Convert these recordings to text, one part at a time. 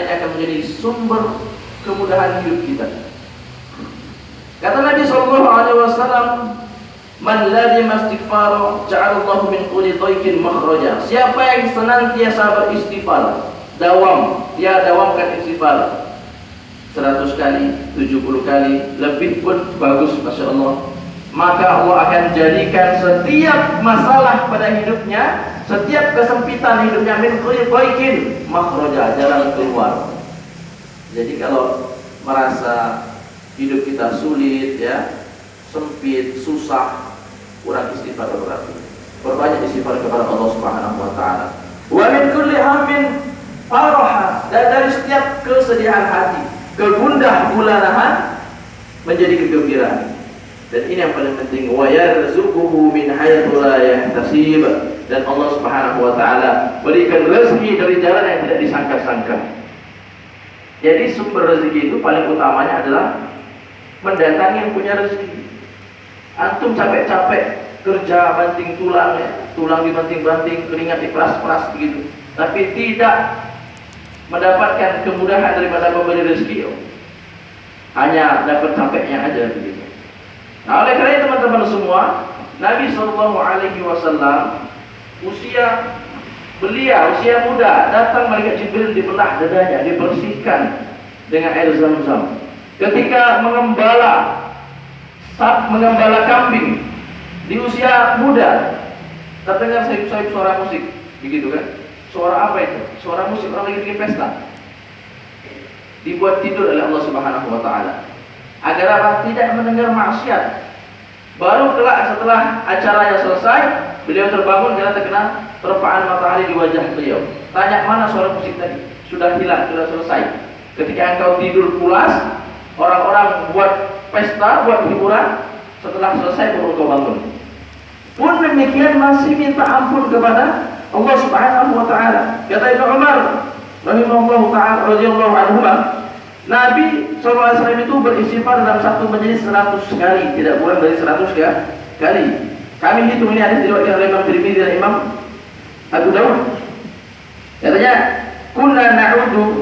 ini akan menjadi sumber kemudahan hidup kita. Kata Nabi sallallahu alaihi wasallam, "Man lazima istighfara ja'alallahu min kulli dhaiqin makhraja." Siapa yang senantiasa beristighfar, dawamkan istighfar 100 kali, 70 kali, lebih pun bagus, Masya Allah. Maka Allah akan jadikan setiap masalah pada hidupnya, setiap kesempitan hidupnya, min kulli dhaiqin makhraja, jalan keluar. Jadi kalau merasa hidup kita sulit, ya, sempit, susah, kurang istighfar berarti. Perbanyak istighfar kepada Allah Subhanahu wa taala. Wa min kulli hammin faraha, dan dari setiap kesedihan hati, kegundah gulanahan menjadi kegembiraan. Dan ini yang paling penting, wa yarzuquhu min haitsu la yahtasib, dan Allah Subhanahu wa taala berikan rezeki dari jalan yang tidak disangka-sangka. Jadi sumber rezeki itu paling utamanya adalah mendatangi yang punya rezeki. Antum capek-capek kerja banting tulang, ya, tulang dibanting-banting, keringat diperas-peras begitu, tapi tidak mendapatkan kemudahan daripada pemberi rezeki, hanya dapat capeknya aja begitu. Nah, oleh karena itu teman-teman semua, Nabi Shallallahu Alaihi Wasallam usia muda, datang malaikat Jibril, dibelah dadanya, dibersihkan dengan air Zam-Zam. Ketika mengembala kambing di usia muda, terdengar sayup-sayup suara musik, begitu kan? Suara apa itu? Suara musik, orang lagi bikin pesta. Dibuat tidur oleh Allah Subhanahu wa taala agar apa? Tidak mendengar maksiat. Baru kelak setelah acaranya selesai, beliau terbangun karena terkena terpaan matahari di wajah beliau. Tanya, mana suara musik tadi? Sudah hilang, sudah selesai. Ketika engkau tidur pulas, orang-orang buat pesta, buat hiburan, setelah selesai baru engkau bangun. Pun demikian masih minta ampun kepada Allah Subhanahu wa taala. Kata Ibnu Umar rahimahullahu taala radhiyallahu anhu, Nabi SAW itu beristighfar dalam satu majelis 100 kali, tidak kurang dari 100 kali. Kami hitung ini hadis diriwayatkan oleh Imam Tirmidzi dan Imam Abu Dawud. Katanya, kunna na'udu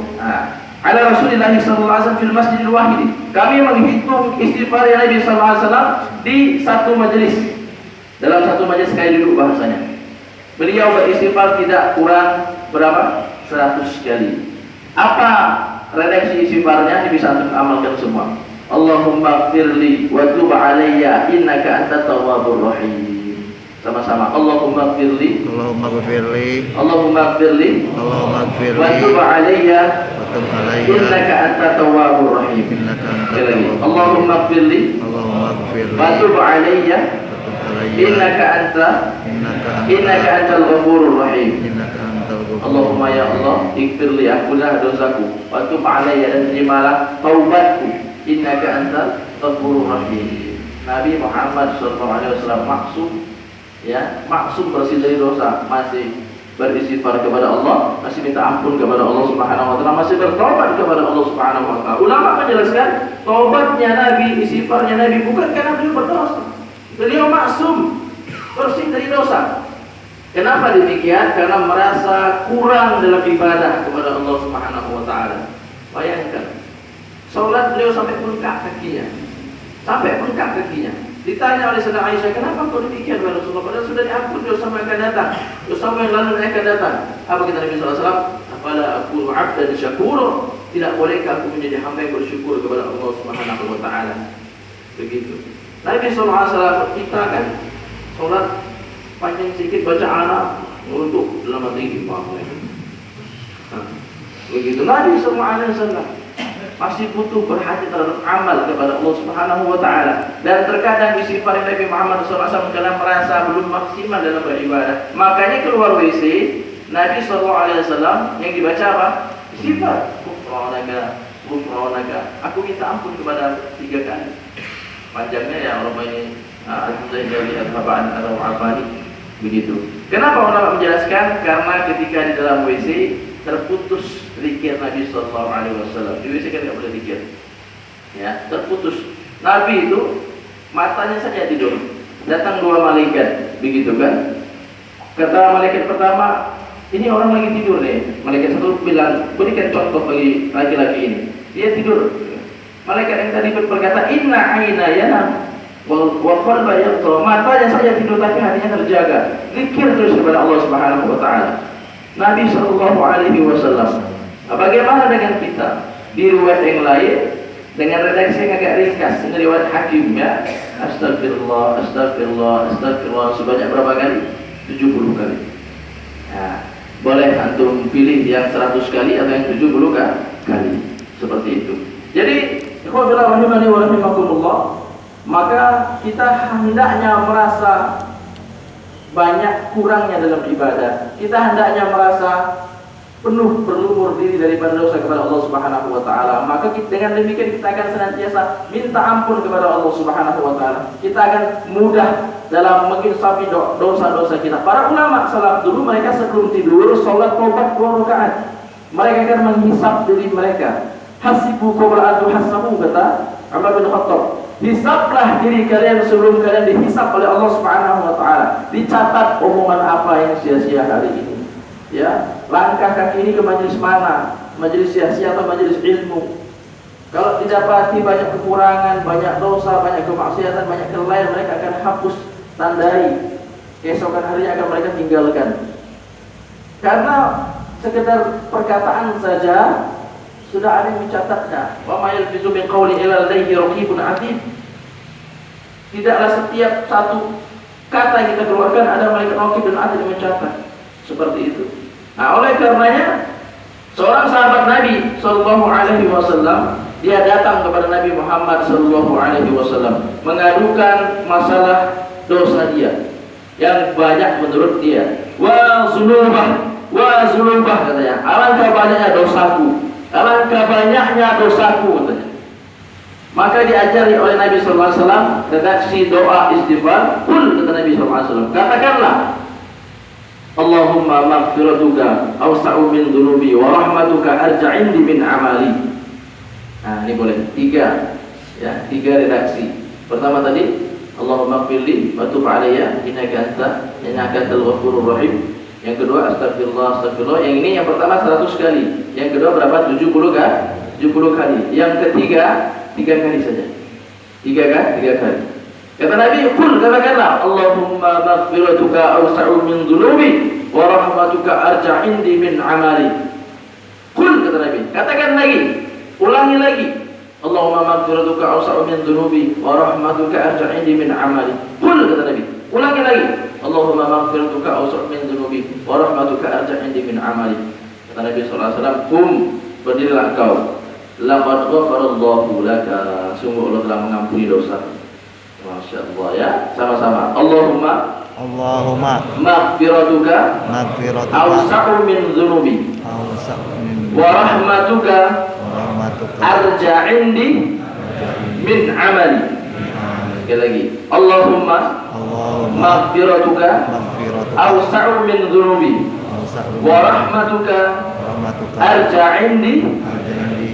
ala Rasulillah sallallahu alaihi wasallam fil masjidil wahid. Kami menghitung istighfar Nabi sallallahu alaihi wasallam di satu majelis. Dalam satu majelis sekali duduk bahasanya. Beliau beristighfar tidak kurang berapa? 100 kali. Apa redaksi istighfarnya? Ini bisa untuk amalkan semua. Allahumma ighfirli wa tub alayya innaka antat tawwabur rahim. Sama-sama. Allahumma ighfirli wa tub alayya innaka antat tawwabur rahim. Allahumma ighfirli wa tub alayya innaka antal ghafurur rahim. Allahumma ya Allah, ighfirli, ampunlah dosaku, wa tub alayya, dan terimalah taubatku, innaka antal ghafurur rahim. Nabi Muhammad SAW maksum bersih dari dosa, masih beristighfar kepada Allah, masih minta ampun kepada Allah Subhanahu wa taala, masih bertobat kepada Allah Subhanahu wa taala. Ulama menjelaskan tobatnya Nabi, istighfarnya Nabi bukan karena beliau berdosa. Beliau maksum, bersih dari dosa. Kenapa demikian? Karena merasa kurang dalam ibadah kepada Allah Subhanahu wa taala. Bayangkan, salat beliau sampai bengkak kakinya. Ditanya oleh Sayyidah Aisyah, kenapa kau demikian wahai Rasulullah? Padahal sudah diampun dosa yang akan datang, dosa yang lalu akan datang. Apa kata Nabi SAW? Afala akunu 'abdan syakura? Tidak bolehkah aku menjadi hamba yang bersyukur kepada Allah Subhanahu wa taala? Begitu. Nabi SAW kita kan sholat panjang sedikit, baca anak untuk dalam tinggi begitu. Nabi SAW masih butuh perhatian terhadap amal kepada Allah Subhanahu wa taala. Dan terkadang istighfar Nabi Muhammad SAW karena merasa belum maksimal dalam beribadah, makanya keluar WC Nabi SAW yang dibaca apa? Istighfar. Ghufranaka, aku minta ampun kepada 3 kali. Panjangnya ya Allah ini begitu. Kenapa ulama menjelaskan? Karena ketika di dalam WC terputus zikir Nabi Sallallahu Alaihi Wasallam. Di WC kan tidak boleh zikir, ya, terputus. Nabi itu matanya saja tidur. Datang 2 malaikat, begitu kan? Kata malaikat pertama, Ini orang lagi tidur nih. Malaikat satu bilang, berikan contoh bagi laki-laki ini. Dia tidur. Malaikat yang tadi berkata, inna aina yanam wal qalba yaqta. Matanya saja tidur tapi hatinya terjaga. Zikir terus kepada Allah Subhanahu wa taala. Nabi sallallahu alaihi wasallam. Bagaimana dengan kita? Di riwayat yang lain dengan redaksi yang agak ringkas, ini riwayat Hakim ya. Astagfirullah, astagfirullah, astagfirullah sebanyak berapa kali? 70 kali. Nah, boleh antum pilih yang 100 kali atau yang 70 kali. Seperti itu. Jadi, ikhwan fillah rahimani wa rahimakumullah, maka kita hendaknya merasa banyak kurangnya dalam ibadah. Kita hendaknya merasa penuh berlumur diri daripada dosa kepada Allah Subhanahu wa taala. Maka dengan demikian kita akan senantiasa minta ampun kepada Allah Subhanahu wa taala. Kita akan mudah dalam menginsafi dosa-dosa kita. Para ulama salaf dulu mereka sebelum tidur salat tobat 2 rakaat. Mereka akan menghisap diri mereka. Hasibu qabla an tuhasabu, kata Umar bin Khattab. Hisaplah diri kalian sebelum kalian dihisap oleh Allah Subhanahu wa taala. Dicatat omongan apa yang sia-sia hari ini. Ya, langkah kaki ini ke majelis mana? Majelis sia-sia atau majelis ilmu? Kalau didapati banyak kekurangan, banyak dosa, banyak kemaksiatan, banyak kelalaian, mereka akan hapus, tandai. Keesokan harinya akan mereka tinggalkan. Karena sekedar perkataan saja sudah ada yang mencatatnya. Wa ma yalfizu min qawli illa ladayhi raqibun atid. Tidaklah setiap satu kata yang kita keluarkan ada malaikat raqib dan atid yang mencatat. Seperti itu. Nah, oleh karenanya seorang sahabat Nabi sallallahu alaihi wasallam dia datang kepada Nabi Muhammad sallallahu alaihi wasallam mengadukan masalah dosa dia yang banyak menurut dia. Wa zulubah katanya. Alangkah banyaknya dosaku. Alangkah banyaknya dosaku katanya. Maka diajari oleh Nabi sallallahu alaihi wasallam redaksi doa istighfar. Qul, kata Nabi sallallahu alaihi wasallam, katakanlah Allahumma maghfiratuka awsa'u min dhunubi wa rahmatuka arja'indi min amali. Nah, ini boleh 3 ya, 3 redaksi. Pertama tadi Allahumma maghfirli wa tub alayya innaka antal ghafurur rahim. Yang kedua astagfirullah, astagfirullah. Yang ini yang pertama 100 kali. Yang kedua berapa? 70 kali. Yang ketiga 3 kali saja. 3 kali. Kata Nabi, qul, katakanlah Allahumma maghfiratuka awsa'u min dhunubi wa rahmatuka arja'indi min amali. Qul, kata Nabi, katakan lagi, ulangi lagi. Allahumma maghfiratuka awsa'u min dhunubi wa rahmatuka arja'indi min amali. Qul, kata Nabi, ulangi lagi. Allahumma maghfiratuka awsa'u min dhunubi wa rahmatuka arja'indi min amali. Kata Nabi sallallahu alaihi wasallam, qum, berdirilah kau. Laqad ghafarallahu laka, sungguh Allah telah mengampuni dosa. Masya Allah ya, sama-sama. Allahumma maghfiratuka awsa'u min dhunubi wa rahmatuka arja'indi min amali. Sekali lagi, Allahumma maghfiratuka awsa'u min dhunubi wa rahmatuka arja'indi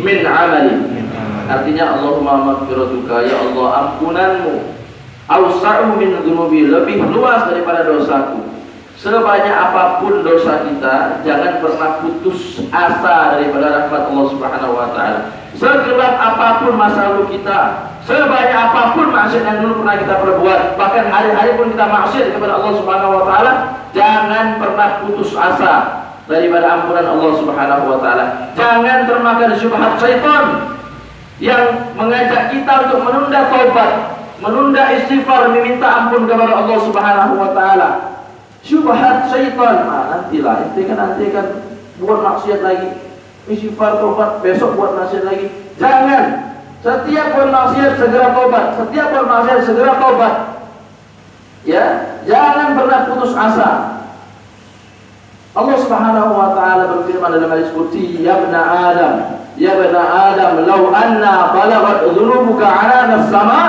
min amali. Artinya Allahumma maghfiratuka, ya Allah ampunanmu, awsa'u min dhunubi, lebih luas daripada dosaku. Sebanyak apapun dosa kita, jangan pernah putus asa daripada rahmat Allah Subhanahu wa taala. Segelap apapun masa lalu kita, sebanyak apapun maksiat yang dulu pernah kita perbuat, bahkan hari-hari pun kita maksiat kepada Allah Subhanahu wa taala, jangan pernah putus asa daripada ampunan Allah Subhanahu wa taala. Jangan termakan syubhat syaitan yang mengajak kita untuk menunda taubat, menunda istighfar, meminta ampun kepada Allah Subhanahu wa taala. Syubhat syaitan, nanti kan buat maksiat lagi. Istighfar, taubat, besok buat maksiat lagi. Jangan. Setiap buat maksiat segera taubat, setiap buat maksiat segera taubat. Ya, jangan pernah putus asa. Allah Subhanahu wa taala berfirman dalam hadis qudsi, ya bani Adam, law anna balagat dhunubuka 'ala as-sama,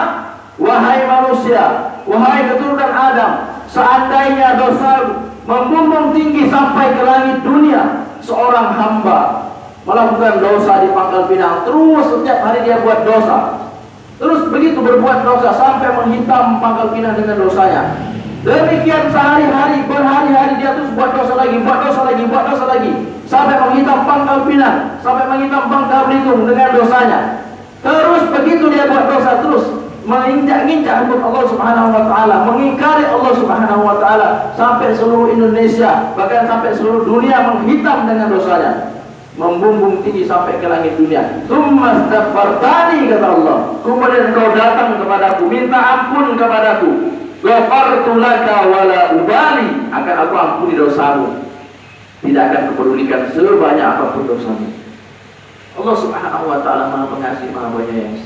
wahai manusia, wahai keturunan Adam, seandainya dosa membumbung tinggi sampai ke langit dunia, seorang hamba melakukan dosa di Pangkal Pinang, terus setiap hari dia buat dosa, terus begitu berbuat dosa sampai menghitam Pangkal Pinang dengan dosanya, Demikian sehari-hari, berhari-hari dia terus buat dosa lagi, sampai menghitam Pangkal Pinang, sampai menghitam Bangka Belitung dengan dosanya. Terus begitu dia buat dosa terus, menginjak-injak hukum Allah Subhanahu wa taala, mengingkari Allah Subhanahu wa taala, sampai seluruh Indonesia, bahkan sampai seluruh dunia menghitam dengan dosanya, membumbung tinggi sampai ke langit dunia. Tsumma astaghfartani, kata Allah, kemudian kau datang kepadaku, minta ampun kepadaku, ghafartu laka wala ubali, akan aku ampuni dosamu, tidak akan kepedulikan sebanyak apapun dosamu. Allah Subhanahu wa taala Maha Pengasih, Maha Penyayang.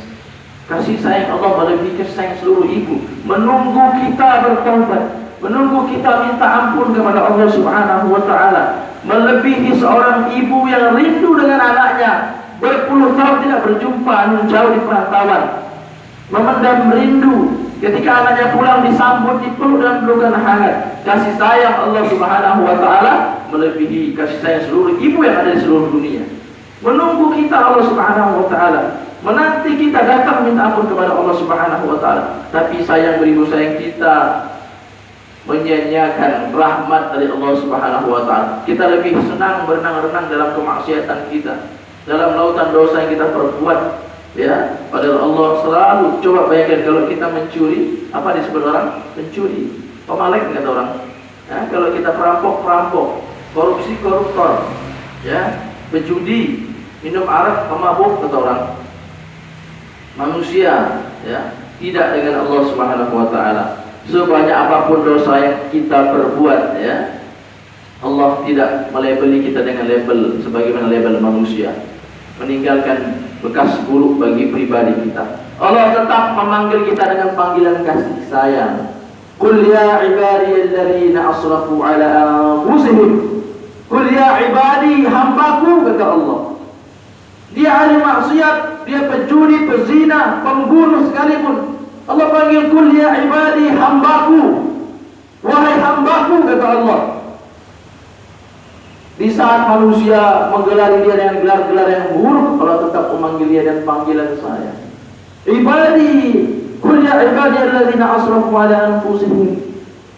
Kasih sayang Allah melebihi kasih sayang seluruh ibu, menunggu kita bertobat, menunggu kita minta ampun kepada Allah Subhanahu wa taala, melebihi seorang ibu yang rindu dengan anaknya, berpuluh tahun tidak berjumpa, jauh di perantauan, memendam rindu. Ketika anaknya pulang disambut, dipeluk dan pelukan hangat. Kasih sayang Allah Subhanahu wa taala melebihi kasih sayang seluruh ibu yang ada di seluruh dunia. Menunggu kita Allah Subhanahu wa taala, menanti kita datang minta ampun kepada Allah Subhanahu wa taala. Tapi sayang beribu sayang kita menyia-nyiakan rahmat dari Allah Subhanahu wa taala. Kita lebih senang berenang-renang dalam kemaksiatan kita, dalam lautan dosa yang kita perbuat, ya. Padahal Allah selalu, coba bayangkan kalau kita mencuri, apa disebut orang? Pencuri, pemalek kata orang. Ya, kalau kita perampok, korupsi, koruptor, ya, pejudi, minum arak, pemabuk kata orang. Manusia, ya, tidak dengan Allah Subhanahu wa taala. Sebanyak apapun dosa yang kita perbuat, ya, Allah tidak melabeli kita dengan label sebagaimana label manusia, meninggalkan bekas buruk bagi pribadi kita. Allah tetap memanggil kita dengan panggilan kasih sayang. Qul ya ibadiyalladzina asrafu ala anfusihim. Qul ya ibadi, hambaku, kata Allah. Dia ahli maksiat, dia pencuri, pezina, pembunuh sekalipun, Allah panggil qul ya ibadi, hambaku, wahai hambaku, kata Allah. Di saat manusia menggelari dia dengan gelar-gelar yang buruk, Allah tetap memanggil dia dengan panggilan saya. Ibadi, qul ya ibadi alladzina asrafu ala anfusihim.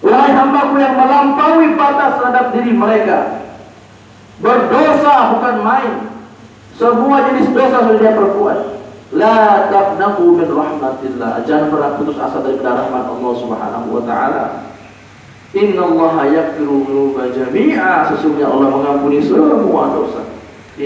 Wahai hambaku yang melampaui batas terhadap diri mereka. Berdosa bukan main. Semua jenis dosa sudah dia perbuat. La taqnatu min rahmatillah. Jangan pernah putus asa dari rahmat Allah Subhanahu wa taala. Innallaha yaghfiru dzunuba jami'a. Sesungguhnya Allah mengampuni semua dosa.